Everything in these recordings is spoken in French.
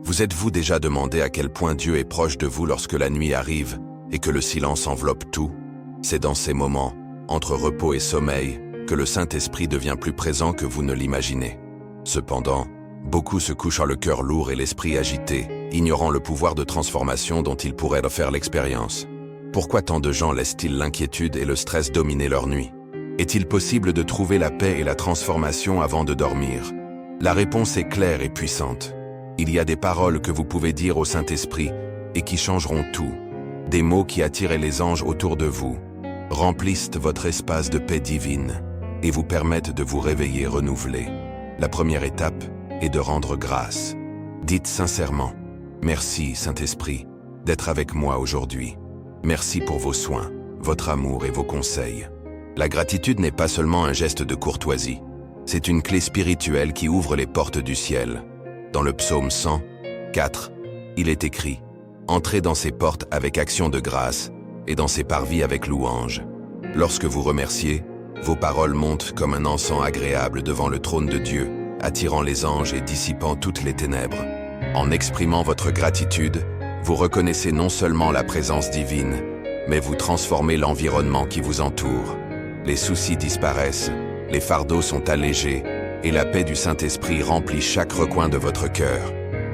Vous êtes-vous déjà demandé à quel point Dieu est proche de vous lorsque la nuit arrive et que le silence enveloppe tout? C'est dans ces moments, entre repos et sommeil, que le Saint-Esprit devient plus présent que vous ne l'imaginez. Cependant, beaucoup se couchent le cœur lourd et l'esprit agité, ignorant le pouvoir de transformation dont ils pourraient faire l'expérience. Pourquoi tant de gens laissent-ils l'inquiétude et le stress dominer leur nuit? Est-il possible de trouver la paix et la transformation avant de dormir? La réponse est claire et puissante. Il y a des paroles que vous pouvez dire au Saint-Esprit et qui changeront tout. Des mots qui attirent les anges autour de vous, remplissent votre espace de paix divine et vous permettent de vous réveiller renouvelé. La première étape est de rendre grâce. Dites sincèrement « Merci, Saint-Esprit, d'être avec moi aujourd'hui. Merci pour vos soins, votre amour et vos conseils. » La gratitude n'est pas seulement un geste de courtoisie. C'est une clé spirituelle qui ouvre les portes du ciel. Dans le psaume 104, il est écrit « Entrez dans ses portes avec action de grâce et dans ses parvis avec louange. » Lorsque vous remerciez, vos paroles montent comme un encens agréable devant le trône de Dieu, attirant les anges et dissipant toutes les ténèbres. En exprimant votre gratitude, vous reconnaissez non seulement la présence divine, mais vous transformez l'environnement qui vous entoure. Les soucis disparaissent, les fardeaux sont allégés, et la paix du Saint-Esprit remplit chaque recoin de votre cœur.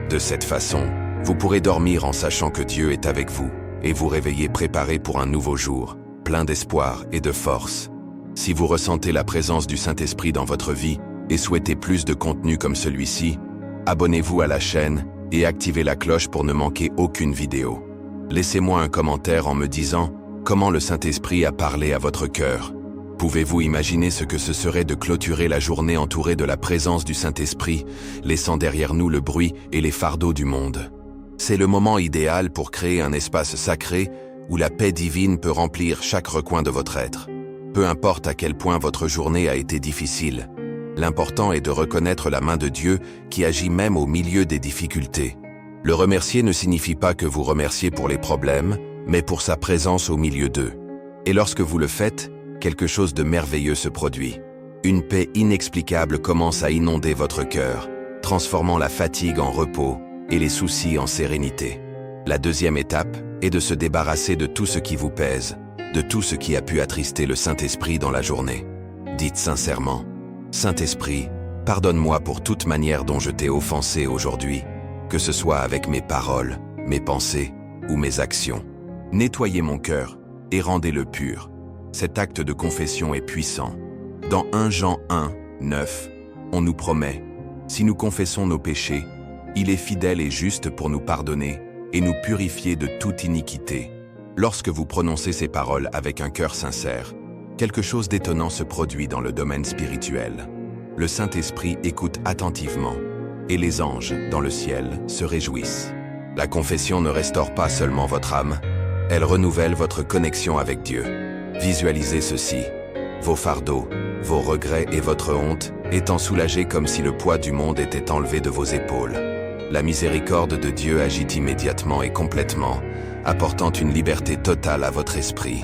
De cette façon, vous pourrez dormir en sachant que Dieu est avec vous, et vous réveiller préparé pour un nouveau jour, plein d'espoir et de force. Si vous ressentez la présence du Saint-Esprit dans votre vie et souhaitez plus de contenu comme celui-ci, abonnez-vous à la chaîne et activez la cloche pour ne manquer aucune vidéo. Laissez-moi un commentaire en me disant comment le Saint-Esprit a parlé à votre cœur. Pouvez-vous imaginer ce que ce serait de clôturer la journée entourée de la présence du Saint-Esprit, laissant derrière nous le bruit et les fardeaux du monde? C'est le moment idéal pour créer un espace sacré où la paix divine peut remplir chaque recoin de votre être. Peu importe à quel point votre journée a été difficile, l'important est de reconnaître la main de Dieu qui agit même au milieu des difficultés. Le remercier ne signifie pas que vous remerciez pour les problèmes, mais pour sa présence au milieu d'eux. Et lorsque vous le faites, quelque chose de merveilleux se produit. Une paix inexplicable commence à inonder votre cœur, transformant la fatigue en repos et les soucis en sérénité. La deuxième étape est de se débarrasser de tout ce qui vous pèse, de tout ce qui a pu attrister le Saint-Esprit dans la journée. Dites sincèrement « Saint-Esprit, pardonne-moi pour toute manière dont je t'ai offensé aujourd'hui, que ce soit avec mes paroles, mes pensées ou mes actions. Nettoyez mon cœur et rendez-le pur. » Cet acte de confession est puissant. Dans 1 Jean 1, 9, on nous promet « Si nous confessons nos péchés, il est fidèle et juste pour nous pardonner et nous purifier de toute iniquité. » Lorsque vous prononcez ces paroles avec un cœur sincère, quelque chose d'étonnant se produit dans le domaine spirituel. Le Saint-Esprit écoute attentivement et les anges, dans le ciel, se réjouissent. La confession ne restaure pas seulement votre âme, elle renouvelle votre connexion avec Dieu. Visualisez ceci, vos fardeaux, vos regrets et votre honte étant soulagés comme si le poids du monde était enlevé de vos épaules. La miséricorde de Dieu agit immédiatement et complètement, apportant une liberté totale à votre esprit.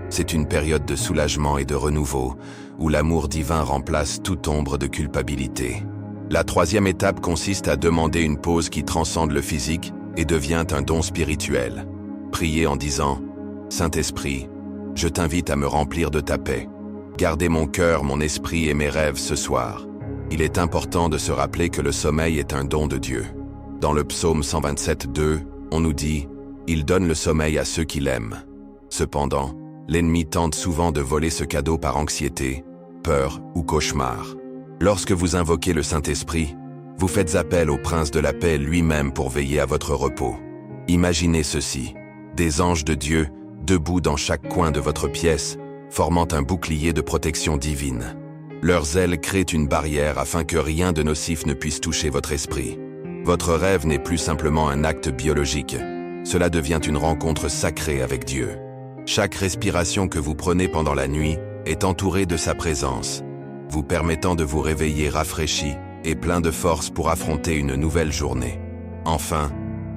C'est une période de soulagement et de renouveau, où l'amour divin remplace toute ombre de culpabilité. La troisième étape consiste à demander une pause qui transcende le physique et devient un don spirituel. Priez en disant « Saint-Esprit, je t'invite à me remplir de ta paix. Gardez mon cœur, mon esprit et mes rêves ce soir. » Il est important de se rappeler que le sommeil est un don de Dieu. Dans le psaume 127, 2, on nous dit « Il donne le sommeil à ceux qui l'aiment. » Cependant, l'ennemi tente souvent de voler ce cadeau par anxiété, peur ou cauchemar. Lorsque vous invoquez le Saint-Esprit, vous faites appel au Prince de la paix lui-même pour veiller à votre repos. Imaginez ceci, des anges de Dieu debout dans chaque coin de votre pièce, formant un bouclier de protection divine. Leurs ailes créent une barrière afin que rien de nocif ne puisse toucher votre esprit. Votre rêve n'est plus simplement un acte biologique, cela devient une rencontre sacrée avec Dieu. Chaque respiration que vous prenez pendant la nuit est entourée de sa présence, vous permettant de vous réveiller rafraîchi et plein de force pour affronter une nouvelle journée. Enfin,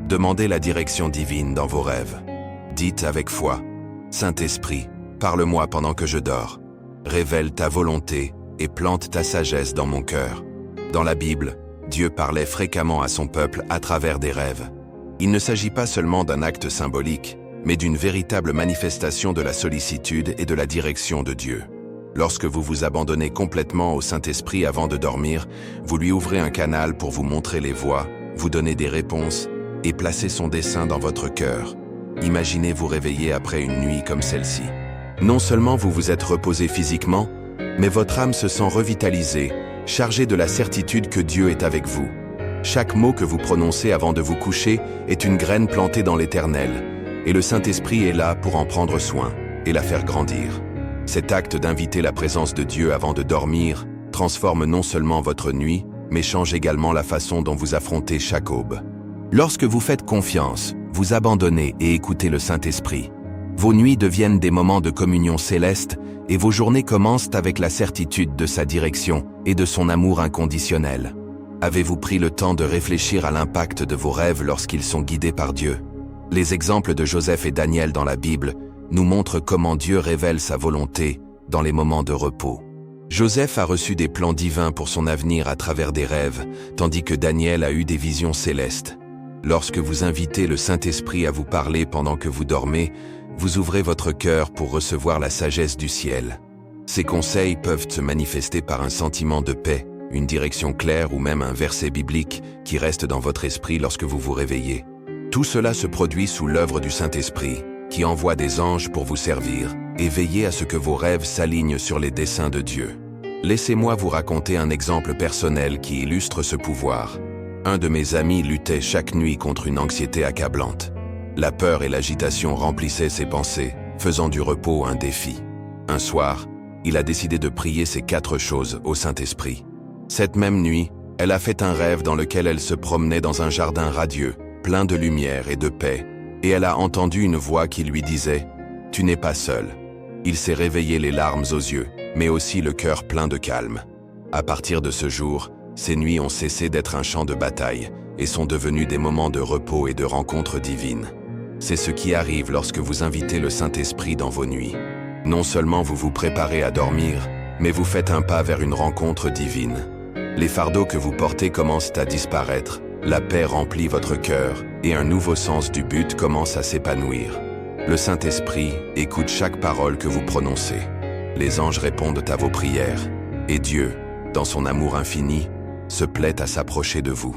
demandez la direction divine dans vos rêves. Dites avec foi, « Saint-Esprit, parle-moi pendant que je dors. Révèle ta volonté et plante ta sagesse dans mon cœur. » Dans la Bible, Dieu parlait fréquemment à son peuple à travers des rêves. Il ne s'agit pas seulement d'un acte symbolique, mais d'une véritable manifestation de la sollicitude et de la direction de Dieu. Lorsque vous vous abandonnez complètement au Saint-Esprit avant de dormir, vous lui ouvrez un canal pour vous montrer les voies, vous donner des réponses et placer son dessein dans votre cœur. Imaginez vous réveiller après une nuit comme celle-ci. Non seulement vous vous êtes reposé physiquement, mais votre âme se sent revitalisée, chargée de la certitude que Dieu est avec vous. Chaque mot que vous prononcez avant de vous coucher est une graine plantée dans l'Éternel, et le Saint-Esprit est là pour en prendre soin et la faire grandir. Cet acte d'inviter la présence de Dieu avant de dormir transforme non seulement votre nuit, mais change également la façon dont vous affrontez chaque aube. Lorsque vous faites confiance, vous abandonnez et écoutez le Saint-Esprit. Vos nuits deviennent des moments de communion céleste et vos journées commencent avec la certitude de sa direction et de son amour inconditionnel. Avez-vous pris le temps de réfléchir à l'impact de vos rêves lorsqu'ils sont guidés par Dieu? Les exemples de Joseph et Daniel dans la Bible nous montrent comment Dieu révèle sa volonté dans les moments de repos. Joseph a reçu des plans divins pour son avenir à travers des rêves, tandis que Daniel a eu des visions célestes. Lorsque vous invitez le Saint-Esprit à vous parler pendant que vous dormez, vous ouvrez votre cœur pour recevoir la sagesse du ciel. Ces conseils peuvent se manifester par un sentiment de paix, une direction claire ou même un verset biblique qui reste dans votre esprit lorsque vous vous réveillez. Tout cela se produit sous l'œuvre du Saint-Esprit, qui envoie des anges pour vous servir et veiller à ce que vos rêves s'alignent sur les desseins de Dieu. Laissez-moi vous raconter un exemple personnel qui illustre ce pouvoir. Un de mes amis luttait chaque nuit contre une anxiété accablante. La peur et l'agitation remplissaient ses pensées, faisant du repos un défi. Un soir, il a décidé de prier ces 4 choses au Saint-Esprit. Cette même nuit, elle a fait un rêve dans lequel elle se promenait dans un jardin radieux, plein de lumière et de paix, et elle a entendu une voix qui lui disait « Tu n'es pas seul ». Il s'est réveillé les larmes aux yeux, mais aussi le cœur plein de calme. À partir de ce jour, ces nuits ont cessé d'être un champ de bataille et sont devenues des moments de repos et de rencontres divines. C'est ce qui arrive lorsque vous invitez le Saint-Esprit dans vos nuits. Non seulement vous vous préparez à dormir, mais vous faites un pas vers une rencontre divine. Les fardeaux que vous portez commencent à disparaître, la paix remplit votre cœur et un nouveau sens du but commence à s'épanouir. Le Saint-Esprit écoute chaque parole que vous prononcez. Les anges répondent à vos prières et Dieu, dans son amour infini, se plaît à s'approcher de vous.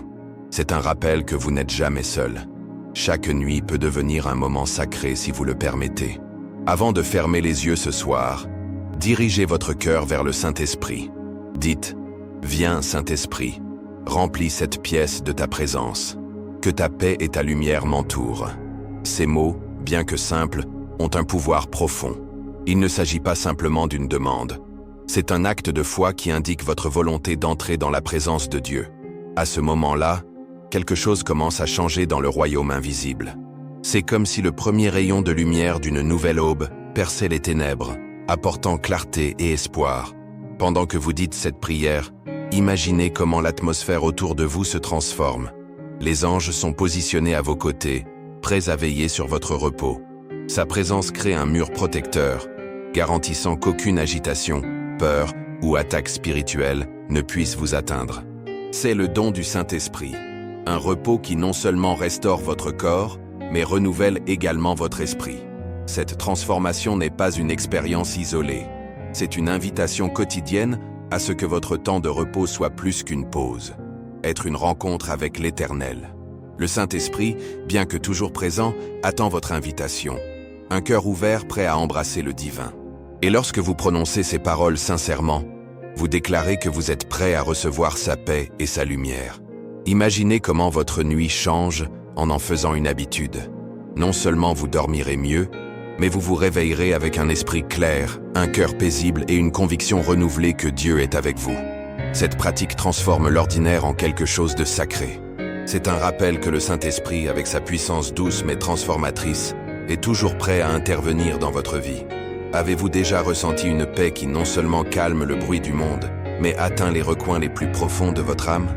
C'est un rappel que vous n'êtes jamais seul. Chaque nuit peut devenir un moment sacré si vous le permettez. Avant de fermer les yeux ce soir, dirigez votre cœur vers le Saint-Esprit. Dites « Viens, Saint-Esprit, remplis cette pièce de ta présence. Que ta paix et ta lumière m'entourent. » Ces mots, bien que simples, ont un pouvoir profond. Il ne s'agit pas simplement d'une demande. C'est un acte de foi qui indique votre volonté d'entrer dans la présence de Dieu. À ce moment-là, quelque chose commence à changer dans le royaume invisible. C'est comme si le premier rayon de lumière d'une nouvelle aube perçait les ténèbres, apportant clarté et espoir. Pendant que vous dites cette prière, imaginez comment l'atmosphère autour de vous se transforme. Les anges sont positionnés à vos côtés, prêts à veiller sur votre repos. Sa présence crée un mur protecteur, garantissant qu'aucune agitation, peur ou attaque spirituelle ne puisse vous atteindre. C'est le don du Saint-Esprit. Un repos qui non seulement restaure votre corps, mais renouvelle également votre esprit. Cette transformation n'est pas une expérience isolée. C'est une invitation quotidienne à ce que votre temps de repos soit plus qu'une pause. Être une rencontre avec l'Éternel. Le Saint-Esprit, bien que toujours présent, attend votre invitation. Un cœur ouvert prêt à embrasser le divin. Et lorsque vous prononcez ces paroles sincèrement, vous déclarez que vous êtes prêt à recevoir sa paix et sa lumière. Imaginez comment votre nuit change en faisant une habitude. Non seulement vous dormirez mieux, mais vous vous réveillerez avec un esprit clair, un cœur paisible et une conviction renouvelée que Dieu est avec vous. Cette pratique transforme l'ordinaire en quelque chose de sacré. C'est un rappel que le Saint-Esprit, avec sa puissance douce mais transformatrice, est toujours prêt à intervenir dans votre vie. Avez-vous déjà ressenti une paix qui non seulement calme le bruit du monde, mais atteint les recoins les plus profonds de votre âme?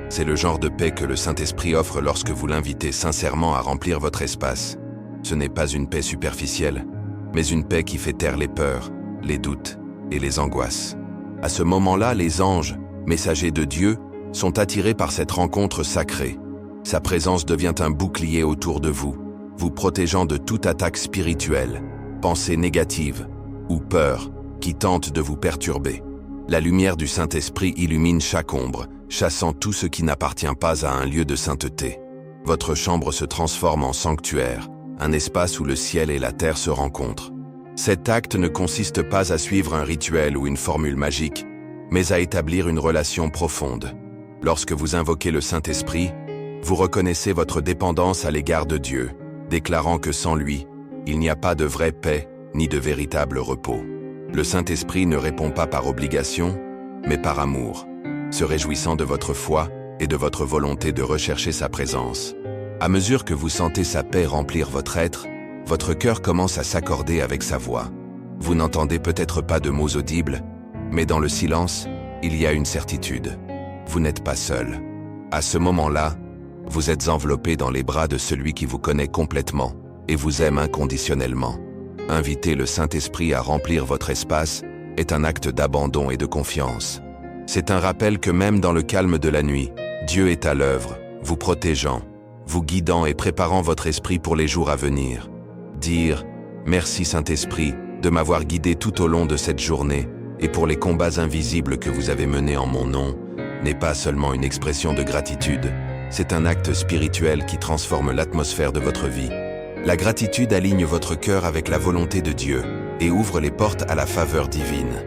C'est le genre de paix que le Saint-Esprit offre lorsque vous l'invitez sincèrement à remplir votre espace. Ce n'est pas une paix superficielle, mais une paix qui fait taire les peurs, les doutes et les angoisses. À ce moment-là, les anges, messagers de Dieu, sont attirés par cette rencontre sacrée. Sa présence devient un bouclier autour de vous, vous protégeant de toute attaque spirituelle, pensée négative ou peur qui tente de vous perturber. La lumière du Saint-Esprit illumine chaque ombre, chassant tout ce qui n'appartient pas à un lieu de sainteté. Votre chambre se transforme en sanctuaire, un espace où le ciel et la terre se rencontrent. Cet acte ne consiste pas à suivre un rituel ou une formule magique, mais à établir une relation profonde. Lorsque vous invoquez le Saint-Esprit, vous reconnaissez votre dépendance à l'égard de Dieu, déclarant que sans lui, il n'y a pas de vraie paix ni de véritable repos. Le Saint-Esprit ne répond pas par obligation, mais par amour, se réjouissant de votre foi et de votre volonté de rechercher sa présence. À mesure que vous sentez sa paix remplir votre être, votre cœur commence à s'accorder avec sa voix. Vous n'entendez peut-être pas de mots audibles, mais dans le silence, il y a une certitude. Vous n'êtes pas seul. À ce moment-là, vous êtes enveloppé dans les bras de celui qui vous connaît complètement et vous aime inconditionnellement. Inviter le Saint-Esprit à remplir votre espace est un acte d'abandon et de confiance. C'est un rappel que même dans le calme de la nuit, Dieu est à l'œuvre, vous protégeant, vous guidant et préparant votre esprit pour les jours à venir. Dire « Merci Saint-Esprit de m'avoir guidé tout au long de cette journée et pour les combats invisibles que vous avez menés en mon nom » n'est pas seulement une expression de gratitude, c'est un acte spirituel qui transforme l'atmosphère de votre vie. La gratitude aligne votre cœur avec la volonté de Dieu et ouvre les portes à la faveur divine.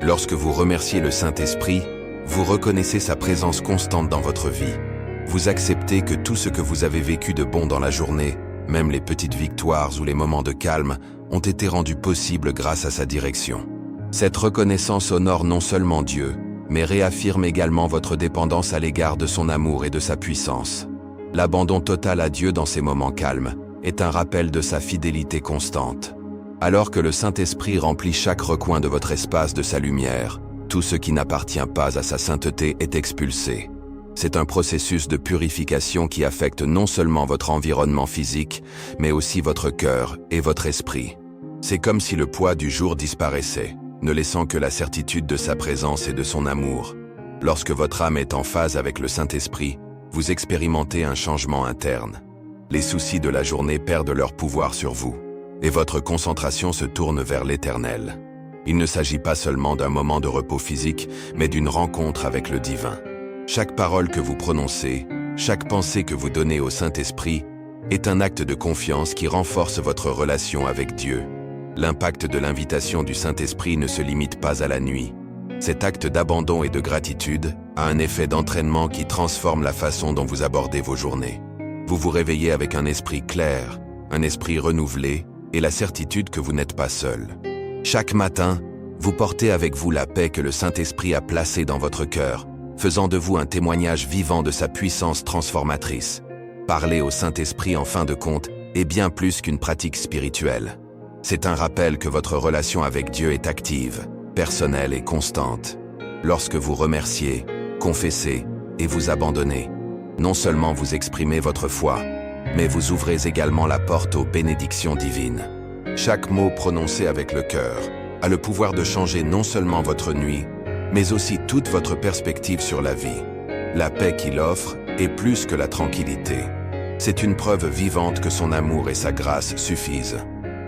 Lorsque vous remerciez le Saint-Esprit, vous reconnaissez sa présence constante dans votre vie. Vous acceptez que tout ce que vous avez vécu de bon dans la journée, même les petites victoires ou les moments de calme, ont été rendus possibles grâce à sa direction. Cette reconnaissance honore non seulement Dieu, mais réaffirme également votre dépendance à l'égard de son amour et de sa puissance. L'abandon total à Dieu dans ces moments calmes est un rappel de sa fidélité constante. Alors que le Saint-Esprit remplit chaque recoin de votre espace de sa lumière, tout ce qui n'appartient pas à sa sainteté est expulsé. C'est un processus de purification qui affecte non seulement votre environnement physique, mais aussi votre cœur et votre esprit. C'est comme si le poids du jour disparaissait, ne laissant que la certitude de sa présence et de son amour. Lorsque votre âme est en phase avec le Saint-Esprit, vous expérimentez un changement interne. Les soucis de la journée perdent leur pouvoir sur vous, et votre concentration se tourne vers l'Éternel. Il ne s'agit pas seulement d'un moment de repos physique, mais d'une rencontre avec le divin. Chaque parole que vous prononcez, chaque pensée que vous donnez au Saint-Esprit, est un acte de confiance qui renforce votre relation avec Dieu. L'impact de l'invitation du Saint-Esprit ne se limite pas à la nuit. Cet acte d'abandon et de gratitude a un effet d'entraînement qui transforme la façon dont vous abordez vos journées. Vous vous réveillez avec un esprit clair, un esprit renouvelé et la certitude que vous n'êtes pas seul. Chaque matin, vous portez avec vous la paix que le Saint-Esprit a placée dans votre cœur, faisant de vous un témoignage vivant de sa puissance transformatrice. Parler au Saint-Esprit en fin de compte est bien plus qu'une pratique spirituelle. C'est un rappel que votre relation avec Dieu est active, personnelle et constante. Lorsque vous remerciez, confessez et vous abandonnez, non seulement vous exprimez votre foi, mais vous ouvrez également la porte aux bénédictions divines. Chaque mot prononcé avec le cœur a le pouvoir de changer non seulement votre nuit, mais aussi toute votre perspective sur la vie. La paix qu'il offre est plus que la tranquillité. C'est une preuve vivante que son amour et sa grâce suffisent.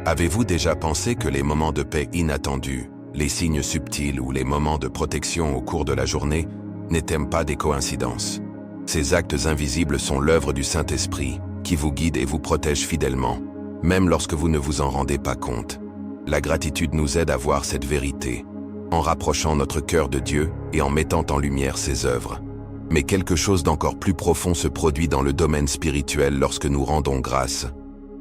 Avez-vous déjà pensé que les moments de paix inattendus, les signes subtils ou les moments de protection au cours de la journée n'étaient pas des coïncidences? Ces actes invisibles sont l'œuvre du Saint-Esprit, qui vous guide et vous protège fidèlement, même lorsque vous ne vous en rendez pas compte. La gratitude nous aide à voir cette vérité, en rapprochant notre cœur de Dieu et en mettant en lumière ses œuvres. Mais quelque chose d'encore plus profond se produit dans le domaine spirituel lorsque nous rendons grâce.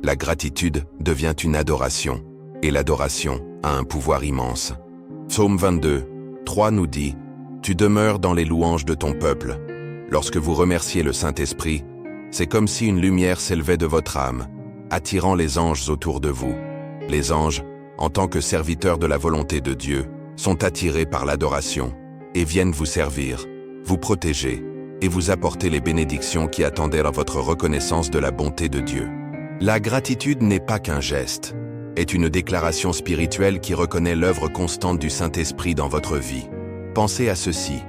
La gratitude devient une adoration, et l'adoration a un pouvoir immense. Psaume 22, 3 nous dit « Tu demeures dans les louanges de ton peuple ». Lorsque vous remerciez le Saint-Esprit, c'est comme si une lumière s'élevait de votre âme, attirant les anges autour de vous. Les anges, en tant que serviteurs de la volonté de Dieu, sont attirés par l'adoration et viennent vous servir, vous protéger et vous apporter les bénédictions qui attendaient à votre reconnaissance de la bonté de Dieu. La gratitude n'est pas qu'un geste, est une déclaration spirituelle qui reconnaît l'œuvre constante du Saint-Esprit dans votre vie. Pensez à ceci.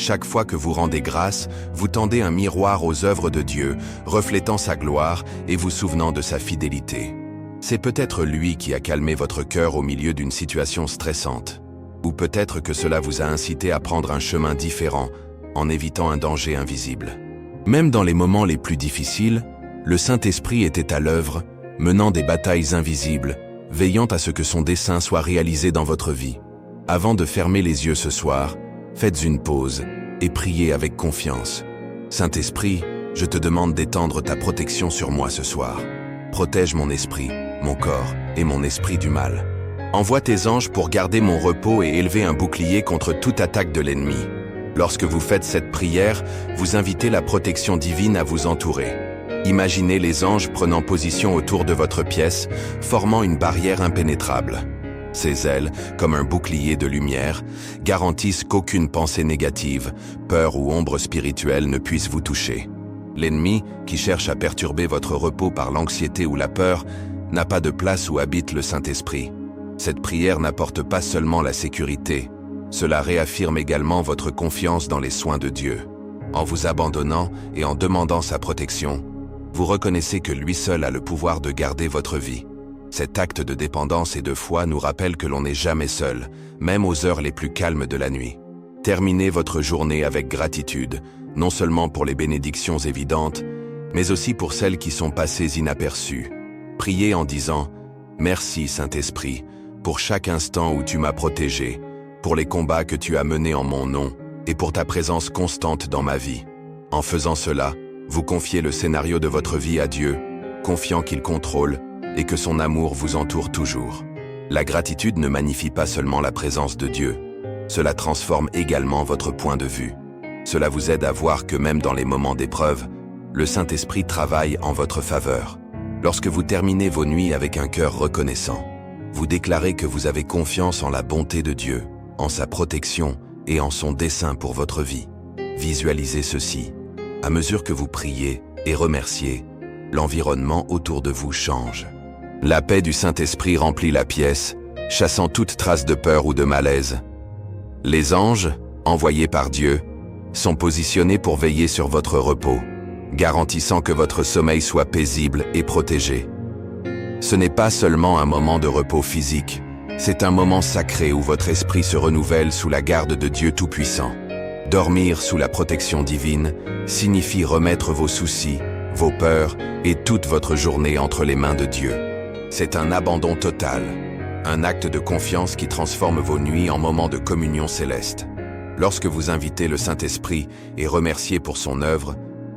Chaque fois que vous rendez grâce, vous tendez un miroir aux œuvres de Dieu, reflétant sa gloire et vous souvenant de sa fidélité. C'est peut-être lui qui a calmé votre cœur au milieu d'une situation stressante. Ou peut-être que cela vous a incité à prendre un chemin différent, en évitant un danger invisible. Même dans les moments les plus difficiles, le Saint-Esprit était à l'œuvre, menant des batailles invisibles, veillant à ce que son dessein soit réalisé dans votre vie. Avant de fermer les yeux ce soir, faites une pause et priez avec confiance. Saint-Esprit, je te demande d'étendre ta protection sur moi ce soir. Protège mon esprit, mon corps et mon esprit du mal. Envoie tes anges pour garder mon repos et élever un bouclier contre toute attaque de l'ennemi. Lorsque vous faites cette prière, vous invitez la protection divine à vous entourer. Imaginez les anges prenant position autour de votre pièce, formant une barrière impénétrable. Ces ailes, comme un bouclier de lumière, garantissent qu'aucune pensée négative, peur ou ombre spirituelle ne puisse vous toucher. L'ennemi, qui cherche à perturber votre repos par l'anxiété ou la peur, n'a pas de place où habite le Saint-Esprit. Cette prière n'apporte pas seulement la sécurité, cela réaffirme également votre confiance dans les soins de Dieu. En vous abandonnant et en demandant sa protection, vous reconnaissez que lui seul a le pouvoir de garder votre vie. Cet acte de dépendance et de foi nous rappelle que l'on n'est jamais seul, même aux heures les plus calmes de la nuit. Terminez votre journée avec gratitude, non seulement pour les bénédictions évidentes, mais aussi pour celles qui sont passées inaperçues. Priez en disant « Merci Saint-Esprit, pour chaque instant où tu m'as protégé, pour les combats que tu as menés en mon nom et pour ta présence constante dans ma vie. » En faisant cela, vous confiez le scénario de votre vie à Dieu, confiant qu'il contrôle et que son amour vous entoure toujours. La gratitude ne magnifie pas seulement la présence de Dieu, cela transforme également votre point de vue. Cela vous aide à voir que même dans les moments d'épreuve, le Saint-Esprit travaille en votre faveur. Lorsque vous terminez vos nuits avec un cœur reconnaissant, vous déclarez que vous avez confiance en la bonté de Dieu, en sa protection et en son dessein pour votre vie. Visualisez ceci. À mesure que vous priez et remerciez, l'environnement autour de vous change. La paix du Saint-Esprit remplit la pièce, chassant toute trace de peur ou de malaise. Les anges, envoyés par Dieu, sont positionnés pour veiller sur votre repos, garantissant que votre sommeil soit paisible et protégé. Ce n'est pas seulement un moment de repos physique, c'est un moment sacré où votre esprit se renouvelle sous la garde de Dieu Tout-Puissant. Dormir sous la protection divine signifie remettre vos soucis, vos peurs et toute votre journée entre les mains de Dieu. C'est un abandon total, un acte de confiance qui transforme vos nuits en moments de communion céleste. Lorsque vous invitez le Saint-Esprit et remerciez pour son œuvre,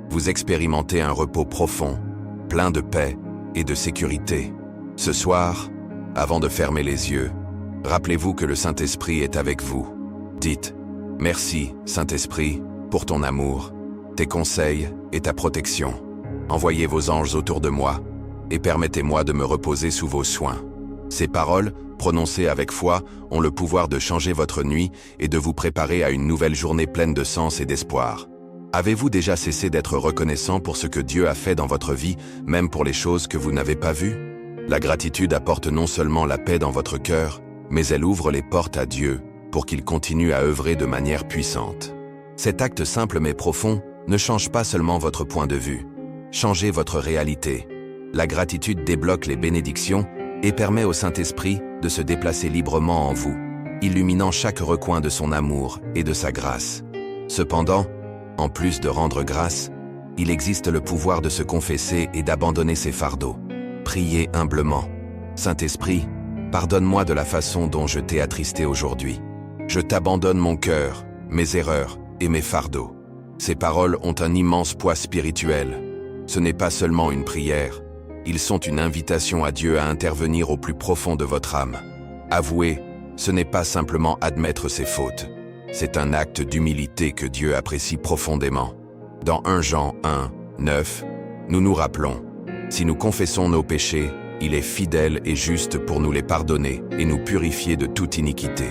vous expérimentez un repos profond, plein de paix et de sécurité. Ce soir, avant de fermer les yeux, rappelez-vous que le Saint-Esprit est avec vous. Dites « Merci, Saint-Esprit, pour ton amour, tes conseils et ta protection. Envoyez vos anges autour de moi et permettez-moi de me reposer sous vos soins. » Ces paroles, prononcées avec foi, ont le pouvoir de changer votre nuit et de vous préparer à une nouvelle journée pleine de sens et d'espoir. Avez-vous déjà cessé d'être reconnaissant pour ce que Dieu a fait dans votre vie, même pour les choses que vous n'avez pas vues? La gratitude apporte non seulement la paix dans votre cœur, mais elle ouvre les portes à Dieu pour qu'il continue à œuvrer de manière puissante. Cet acte simple mais profond ne change pas seulement votre point de vue. Changez votre réalité. La gratitude débloque les bénédictions et permet au Saint-Esprit de se déplacer librement en vous, illuminant chaque recoin de son amour et de sa grâce. Cependant, en plus de rendre grâce, il existe le pouvoir de se confesser et d'abandonner ses fardeaux. Priez humblement. Saint-Esprit, pardonne-moi de la façon dont je t'ai attristé aujourd'hui. Je t'abandonne mon cœur, mes erreurs et mes fardeaux. Ces paroles ont un immense poids spirituel. Ce n'est pas seulement une prière, ils sont une invitation à Dieu à intervenir au plus profond de votre âme. Avouer, ce n'est pas simplement admettre ses fautes. C'est un acte d'humilité que Dieu apprécie profondément. Dans 1 Jean 1, 9, nous nous rappelons, « Si nous confessons nos péchés, il est fidèle et juste pour nous les pardonner et nous purifier de toute iniquité. »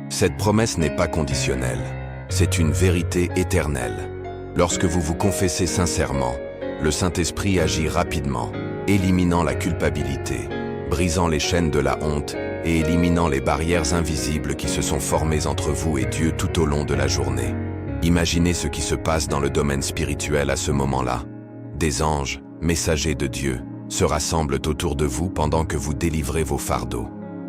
Cette promesse n'est pas conditionnelle, c'est une vérité éternelle. Lorsque vous vous confessez sincèrement, le Saint-Esprit agit rapidement, éliminant la culpabilité, brisant les chaînes de la honte et éliminant les barrières invisibles qui se sont formées entre vous et Dieu tout au long de la journée. Imaginez ce qui se passe dans le domaine spirituel à ce moment-là. Des anges, messagers de Dieu, se rassemblent autour de vous pendant que vous délivrez vos fardeaux.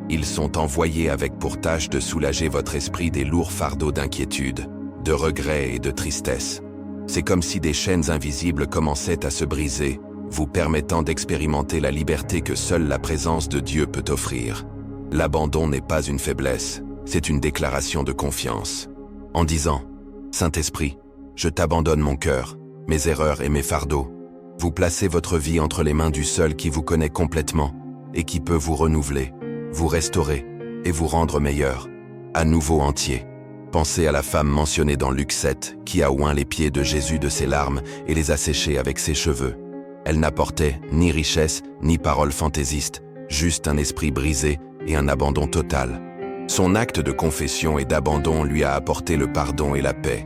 Ils sont envoyés avec pour tâche de soulager votre esprit des lourds fardeaux d'inquiétude, de regret et de tristesse. C'est comme si des chaînes invisibles commençaient à se briser, vous permettant d'expérimenter la liberté que seule la présence de Dieu peut offrir. L'abandon n'est pas une faiblesse, c'est une déclaration de confiance. En disant « Saint-Esprit, je t'abandonne mon cœur, mes erreurs et mes fardeaux », vous placez votre vie entre les mains du seul qui vous connaît complètement et qui peut vous renouveler, vous restaurer et vous rendre meilleur, à nouveau entier. Pensez à la femme mentionnée dans Luc 7 qui a oint les pieds de Jésus de ses larmes et les a séchés avec ses cheveux. Elle n'apportait ni richesse ni paroles fantaisistes, juste un esprit brisé et un abandon total. Son acte de confession et d'abandon lui a apporté le pardon et la paix.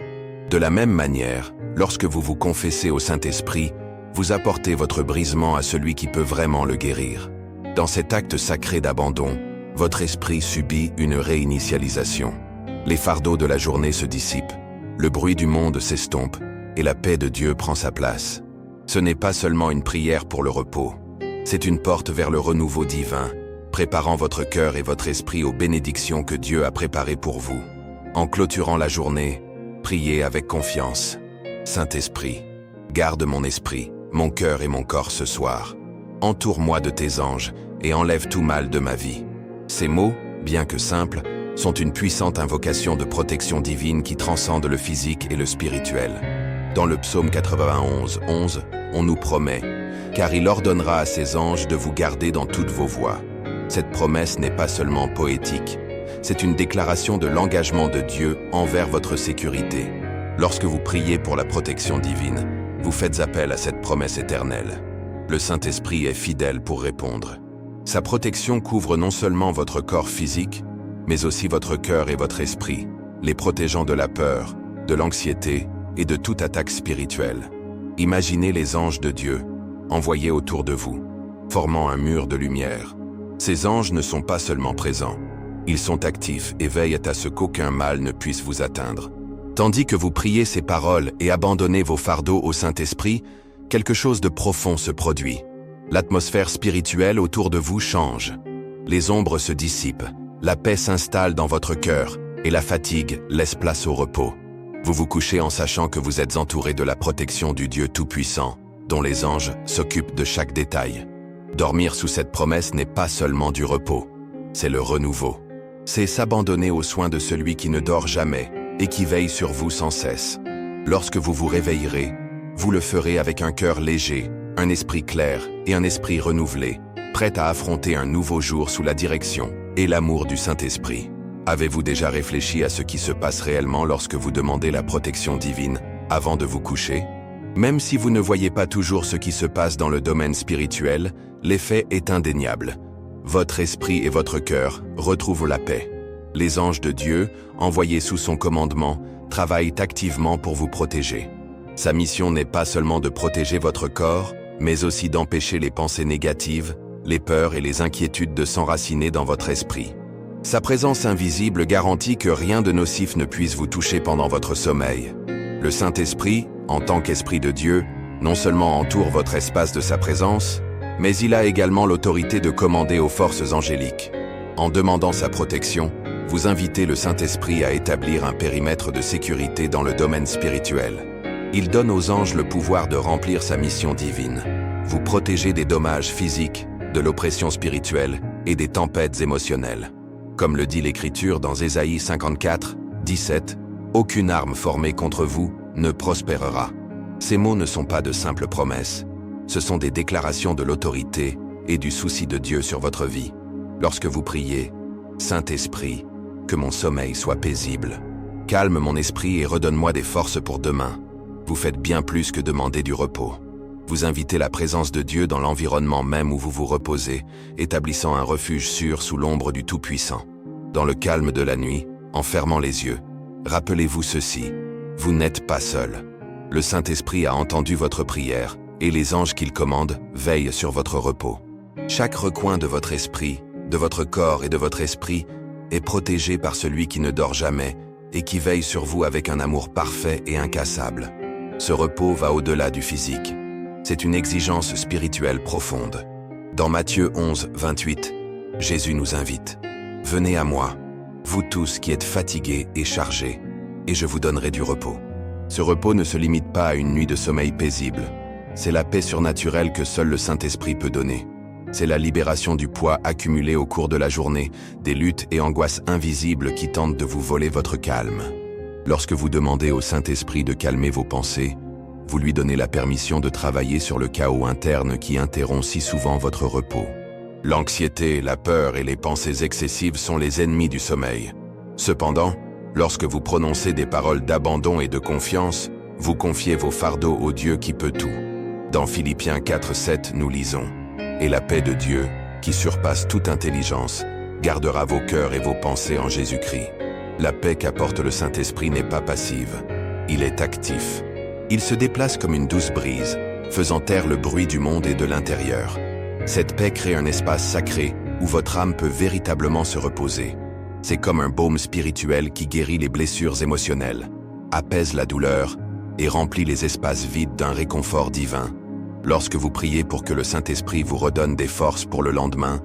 De la même manière, lorsque vous vous confessez au Saint-Esprit, vous apportez votre brisement à celui qui peut vraiment le guérir. Dans cet acte sacré d'abandon, votre esprit subit une réinitialisation. Les fardeaux de la journée se dissipent, le bruit du monde s'estompe et la paix de Dieu prend sa place. Ce n'est pas seulement une prière pour le repos, c'est une porte vers le renouveau divin, préparant votre cœur et votre esprit aux bénédictions que Dieu a préparées pour vous. En clôturant la journée, priez avec confiance. Saint-Esprit, garde mon esprit, mon cœur et mon corps ce soir. Entoure-moi de tes anges et enlève tout mal de ma vie. Ces mots, bien que simples, sont une puissante invocation de protection divine qui transcende le physique et le spirituel. Dans le psaume 91, 11, on nous promet « Car il ordonnera à ses anges de vous garder dans toutes vos voies ». Cette promesse n'est pas seulement poétique, c'est une déclaration de l'engagement de Dieu envers votre sécurité. Lorsque vous priez pour la protection divine, vous faites appel à cette promesse éternelle. Le Saint-Esprit est fidèle pour répondre. Sa protection couvre non seulement votre corps physique, mais aussi votre cœur et votre esprit, les protégeant de la peur, de l'anxiété et de toute attaque spirituelle. Imaginez les anges de Dieu, envoyés autour de vous, formant un mur de lumière. Ces anges ne sont pas seulement présents, ils sont actifs et veillent à ce qu'aucun mal ne puisse vous atteindre. Tandis que vous priez ces paroles et abandonnez vos fardeaux au Saint-Esprit, quelque chose de profond se produit. L'atmosphère spirituelle autour de vous change. Les ombres se dissipent, la paix s'installe dans votre cœur et la fatigue laisse place au repos. Vous vous couchez en sachant que vous êtes entouré de la protection du Dieu Tout-Puissant, dont les anges s'occupent de chaque détail. Dormir sous cette promesse n'est pas seulement du repos, c'est le renouveau. C'est s'abandonner aux soins de celui qui ne dort jamais et qui veille sur vous sans cesse. Lorsque vous vous réveillerez, vous le ferez avec un cœur léger, un esprit clair et un esprit renouvelé, prêt à affronter un nouveau jour sous la direction et l'amour du Saint-Esprit. Avez-vous déjà réfléchi à ce qui se passe réellement lorsque vous demandez la protection divine avant de vous coucher? Même si vous ne voyez pas toujours ce qui se passe dans le domaine spirituel, l'effet est indéniable. Votre esprit et votre cœur retrouvent la paix. Les anges de Dieu, envoyés sous son commandement, travaillent activement pour vous protéger. Sa mission n'est pas seulement de protéger votre corps, mais aussi d'empêcher les pensées négatives, les peurs et les inquiétudes de s'enraciner dans votre esprit. Sa présence invisible garantit que rien de nocif ne puisse vous toucher pendant votre sommeil. Le Saint-Esprit, en tant qu'Esprit de Dieu, non seulement entoure votre espace de sa présence, mais il a également l'autorité de commander aux forces angéliques. En demandant sa protection, vous invitez le Saint-Esprit à établir un périmètre de sécurité dans le domaine spirituel. Il donne aux anges le pouvoir de remplir sa mission divine, vous protéger des dommages physiques, de l'oppression spirituelle et des tempêtes émotionnelles. Comme le dit l'Écriture dans Ésaïe 54, 17, « Aucune arme formée contre vous ne prospérera ». Ces mots ne sont pas de simples promesses, ce sont des déclarations de l'autorité et du souci de Dieu sur votre vie. Lorsque vous priez, « Saint-Esprit, que mon sommeil soit paisible. Calme mon esprit et redonne-moi des forces pour demain », vous faites bien plus que demander du repos. Vous invitez la présence de Dieu dans l'environnement même où vous vous reposez, établissant un refuge sûr sous l'ombre du Tout-Puissant. Dans le calme de la nuit, en fermant les yeux, rappelez-vous ceci, vous n'êtes pas seul. Le Saint-Esprit a entendu votre prière, et les anges qu'il commande veillent sur votre repos. Chaque recoin de votre esprit, de votre corps et de votre esprit est protégé par celui qui ne dort jamais et qui veille sur vous avec un amour parfait et incassable. Ce repos va au-delà du physique. C'est une exigence spirituelle profonde. Dans Matthieu 11, 28, Jésus nous invite. « Venez à moi, vous tous qui êtes fatigués et chargés, et je vous donnerai du repos. » Ce repos ne se limite pas à une nuit de sommeil paisible. C'est la paix surnaturelle que seul le Saint-Esprit peut donner. C'est la libération du poids accumulé au cours de la journée, des luttes et angoisses invisibles qui tentent de vous voler votre calme. Lorsque vous demandez au Saint-Esprit de calmer vos pensées, vous lui donnez la permission de travailler sur le chaos interne qui interrompt si souvent votre repos. L'anxiété, la peur et les pensées excessives sont les ennemis du sommeil. Cependant, lorsque vous prononcez des paroles d'abandon et de confiance, vous confiez vos fardeaux au Dieu qui peut tout. Dans Philippiens 4:7, nous lisons « Et la paix de Dieu, qui surpasse toute intelligence, gardera vos cœurs et vos pensées en Jésus-Christ. » La paix qu'apporte le Saint-Esprit n'est pas passive, il est actif. Il se déplace comme une douce brise, faisant taire le bruit du monde et de l'intérieur. Cette paix crée un espace sacré où votre âme peut véritablement se reposer. C'est comme un baume spirituel qui guérit les blessures émotionnelles, apaise la douleur et remplit les espaces vides d'un réconfort divin. Lorsque vous priez pour que le Saint-Esprit vous redonne des forces pour le lendemain,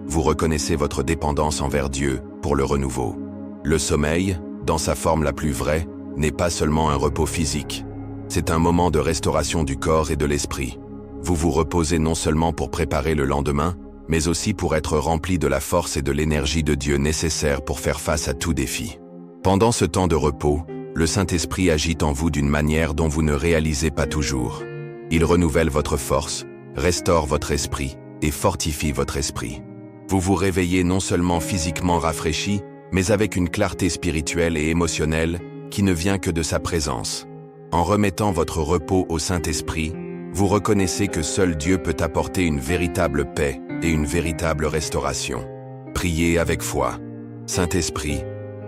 vous reconnaissez votre dépendance envers Dieu pour le renouveau. Le sommeil, dans sa forme la plus vraie, n'est pas seulement un repos physique. C'est un moment de restauration du corps et de l'esprit. Vous vous reposez non seulement pour préparer le lendemain, mais aussi pour être rempli de la force et de l'énergie de Dieu nécessaires pour faire face à tout défi. Pendant ce temps de repos, le Saint-Esprit agit en vous d'une manière dont vous ne réalisez pas toujours. Il renouvelle votre force, restaure votre esprit et fortifie votre esprit. Vous vous réveillez non seulement physiquement rafraîchi, mais avec une clarté spirituelle et émotionnelle qui ne vient que de sa présence. En remettant votre repos au Saint-Esprit, vous reconnaissez que seul Dieu peut apporter une véritable paix et une véritable restauration. Priez avec foi. Saint-Esprit,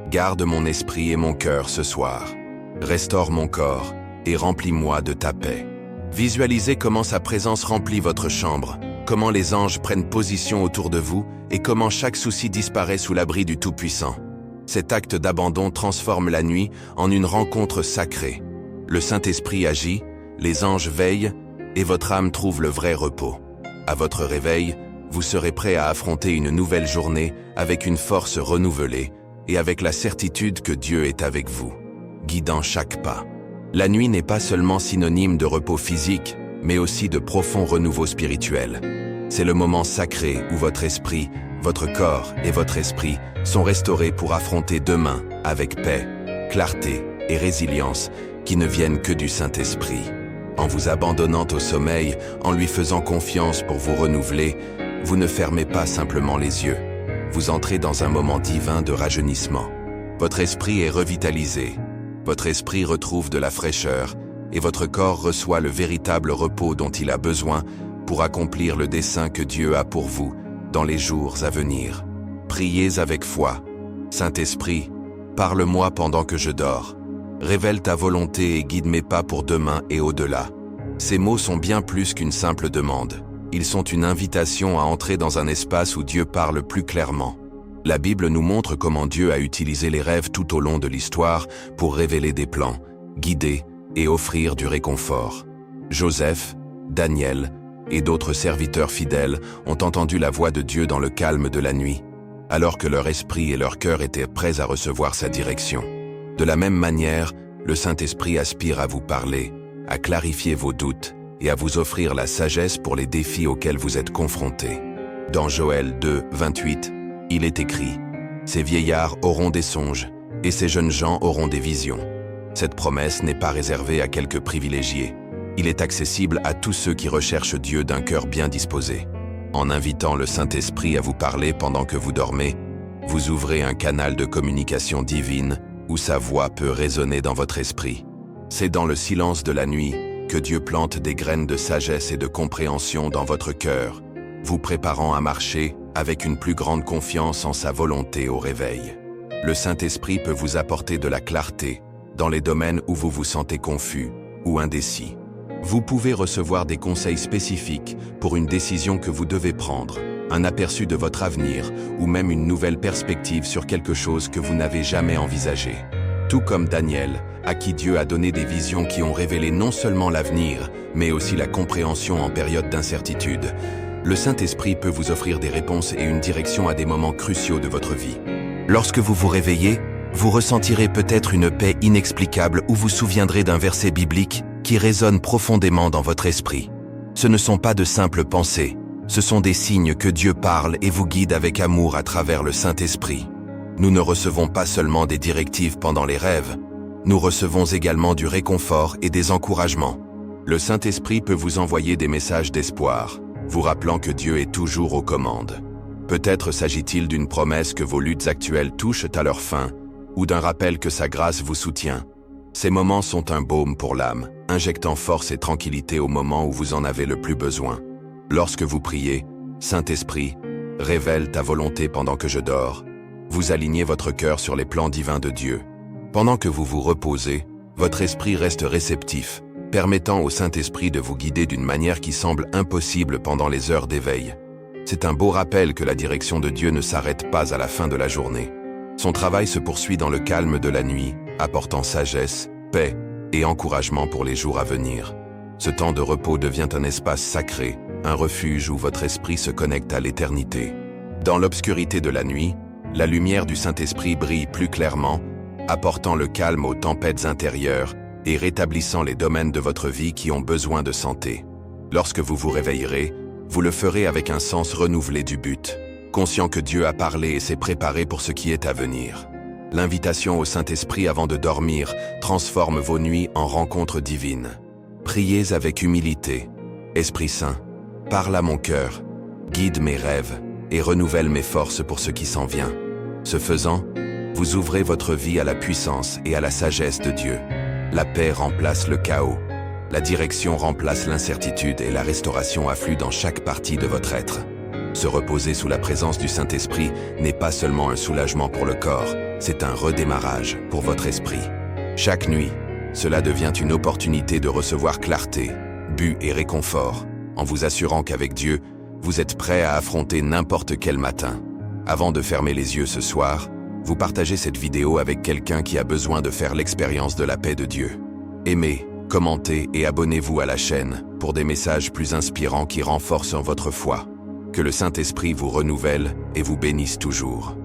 garde mon esprit et mon cœur ce soir. Restaure mon corps et remplis-moi de ta paix. Visualisez comment sa présence remplit votre chambre, comment les anges prennent position autour de vous et comment chaque souci disparaît sous l'abri du Tout-Puissant. Cet acte d'abandon transforme la nuit en une rencontre sacrée. Le Saint-Esprit agit, les anges veillent et votre âme trouve le vrai repos. À votre réveil, vous serez prêt à affronter une nouvelle journée avec une force renouvelée et avec la certitude que Dieu est avec vous, guidant chaque pas. La nuit n'est pas seulement synonyme de repos physique, mais aussi de profond renouveau spirituel. C'est le moment sacré où votre esprit, votre corps et votre esprit sont restaurés pour affronter demain avec paix, clarté et résilience qui ne viennent que du Saint-Esprit. En vous abandonnant au sommeil, en lui faisant confiance pour vous renouveler, vous ne fermez pas simplement les yeux. Vous entrez dans un moment divin de rajeunissement. Votre esprit est revitalisé, votre esprit retrouve de la fraîcheur et votre corps reçoit le véritable repos dont il a besoin pour accomplir le dessein que Dieu a pour vous dans les jours à venir. Priez avec foi. Saint-Esprit, parle-moi pendant que je dors. Révèle ta volonté et guide mes pas pour demain et au-delà. Ces mots sont bien plus qu'une simple demande. Ils sont une invitation à entrer dans un espace où Dieu parle plus clairement. La Bible nous montre comment Dieu a utilisé les rêves tout au long de l'histoire pour révéler des plans, guider et offrir du réconfort. Joseph, Daniel et d'autres serviteurs fidèles ont entendu la voix de Dieu dans le calme de la nuit, alors que leur esprit et leur cœur étaient prêts à recevoir sa direction. De la même manière, le Saint-Esprit aspire à vous parler, à clarifier vos doutes et à vous offrir la sagesse pour les défis auxquels vous êtes confrontés. Dans Joël 2, 28, il est écrit « Ces vieillards auront des songes, et ces jeunes gens auront des visions. » Cette promesse n'est pas réservée à quelques privilégiés. Il est accessible à tous ceux qui recherchent Dieu d'un cœur bien disposé. En invitant le Saint-Esprit à vous parler pendant que vous dormez, vous ouvrez un canal de communication divine où sa voix peut résonner dans votre esprit. C'est dans le silence de la nuit que Dieu plante des graines de sagesse et de compréhension dans votre cœur, vous préparant à marcher avec une plus grande confiance en sa volonté au réveil. Le Saint-Esprit peut vous apporter de la clarté dans les domaines où vous vous sentez confus ou indécis. Vous pouvez recevoir des conseils spécifiques pour une décision que vous devez prendre, un aperçu de votre avenir ou même une nouvelle perspective sur quelque chose que vous n'avez jamais envisagé. tout comme Daniel, à qui Dieu a donné des visions qui ont révélé non seulement l'avenir, mais aussi la compréhension en période d'incertitude. Le Saint-Esprit peut vous offrir des réponses et une direction à des moments cruciaux de votre vie. Lorsque vous vous réveillez, vous ressentirez peut-être une paix inexplicable ou vous souviendrez d'un verset biblique qui résonne profondément dans votre esprit. Ce ne sont pas de simples pensées, ce sont des signes que Dieu parle et vous guide avec amour à travers le Saint-Esprit. Nous ne recevons pas seulement des directives pendant les rêves, nous recevons également du réconfort et des encouragements. Le Saint-Esprit peut vous envoyer des messages d'espoir, vous rappelant que Dieu est toujours aux commandes. Peut-être s'agit-il d'une promesse que vos luttes actuelles touchent à leur fin, ou d'un rappel que sa grâce vous soutient. Ces moments sont un baume pour l'âme, injectant force et tranquillité au moment où vous en avez le plus besoin. Lorsque vous priez, Saint-Esprit, révèle ta volonté pendant que je dors. Vous alignez votre cœur sur les plans divins de Dieu. Pendant que vous vous reposez, votre esprit reste réceptif, permettant au Saint-Esprit de vous guider d'une manière qui semble impossible pendant les heures d'éveil. C'est un beau rappel que la direction de Dieu ne s'arrête pas à la fin de la journée. Son travail se poursuit dans le calme de la nuit, apportant sagesse, paix et encouragement pour les jours à venir. Ce temps de repos devient un espace sacré, un refuge où votre esprit se connecte à l'éternité. Dans l'obscurité de la nuit, la lumière du Saint-Esprit brille plus clairement, apportant le calme aux tempêtes intérieures et rétablissant les domaines de votre vie qui ont besoin de santé. Lorsque vous vous réveillerez, vous le ferez avec un sens renouvelé du but, conscient que Dieu a parlé et s'est préparé pour ce qui est à venir. L'invitation au Saint-Esprit avant de dormir transforme vos nuits en rencontres divines. Priez avec humilité. Esprit Saint, parle à mon cœur, guide mes rêves et renouvelle mes forces pour ce qui s'en vient. Ce faisant, vous ouvrez votre vie à la puissance et à la sagesse de Dieu. La paix remplace le chaos. La direction remplace l'incertitude et la restauration afflue dans chaque partie de votre être. Se reposer sous la présence du Saint-Esprit n'est pas seulement un soulagement pour le corps, c'est un redémarrage pour votre esprit. Chaque nuit, cela devient une opportunité de recevoir clarté, but et réconfort, en vous assurant qu'avec Dieu, vous êtes prêt à affronter n'importe quel matin. Avant de fermer les yeux ce soir, vous partagez cette vidéo avec quelqu'un qui a besoin de faire l'expérience de la paix de Dieu. Aimez, commentez et abonnez-vous à la chaîne pour des messages plus inspirants qui renforcent votre foi. Que le Saint-Esprit vous renouvelle et vous bénisse toujours.